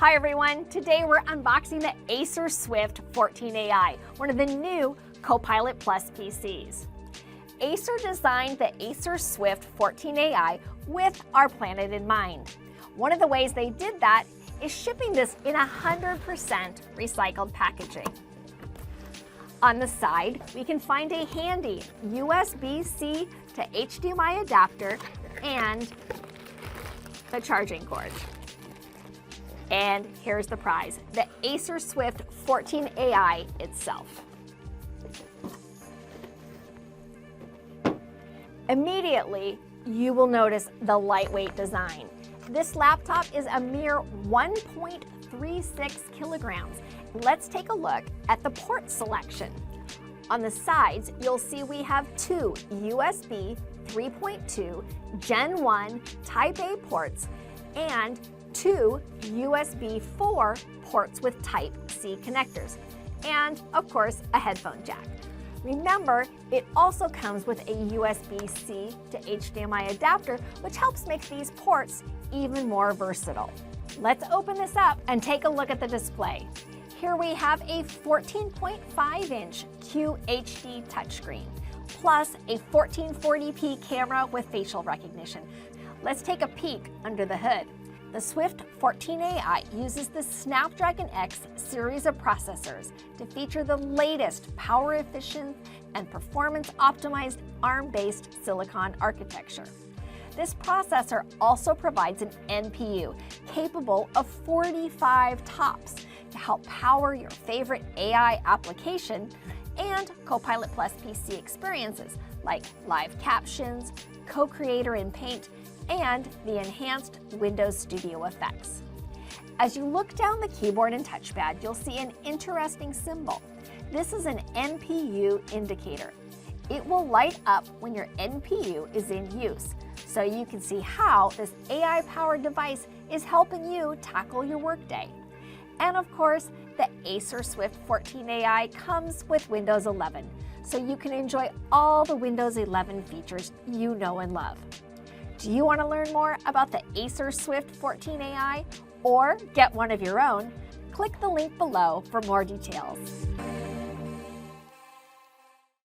Hi everyone, today we're unboxing the Acer Swift 14 AI, one of the new Copilot Plus PCs. Acer designed the Acer Swift 14 AI with our planet in mind. One of the ways they did that is shipping this in 100% recycled packaging. On the side, we can find a handy USB-C to HDMI adapter and the charging cord. And here's the prize, the Acer Swift 14 AI itself. Immediately, you will notice the lightweight design. This laptop is a mere 1.36 kilograms. Let's take a look at the port selection. On the sides, you'll see we have two USB 3.2 Gen 1 Type A ports and two USB 4 ports with Type C connectors, and of course a headphone jack. Remember, it also comes with a USB-C to HDMI adapter, which helps make these ports even more versatile. Let's open this up and take a look at the display. Here we have a 14.5-inch QHD touchscreen, plus a 1440p camera with facial recognition. Let's take a peek under the hood. The Swift 14 AI uses the Snapdragon X series of processors to feature the latest power-efficient and performance-optimized ARM-based silicon architecture. This processor also provides an NPU capable of 45 TOPS to help power your favorite AI application and Copilot Plus PC experiences like live captions, co-creator in Paint, and the enhanced Windows Studio effects. As you look down the keyboard and touchpad, you'll see an interesting symbol. This is an NPU indicator. It will light up when your NPU is in use, so you can see how this AI-powered device is helping you tackle your workday. And of course, the Acer Swift 14 AI comes with Windows 11, so you can enjoy all the Windows 11 features you know and love. Do you want to learn more about the Acer Swift 14 AI or get one of your own? Click the link below for more details.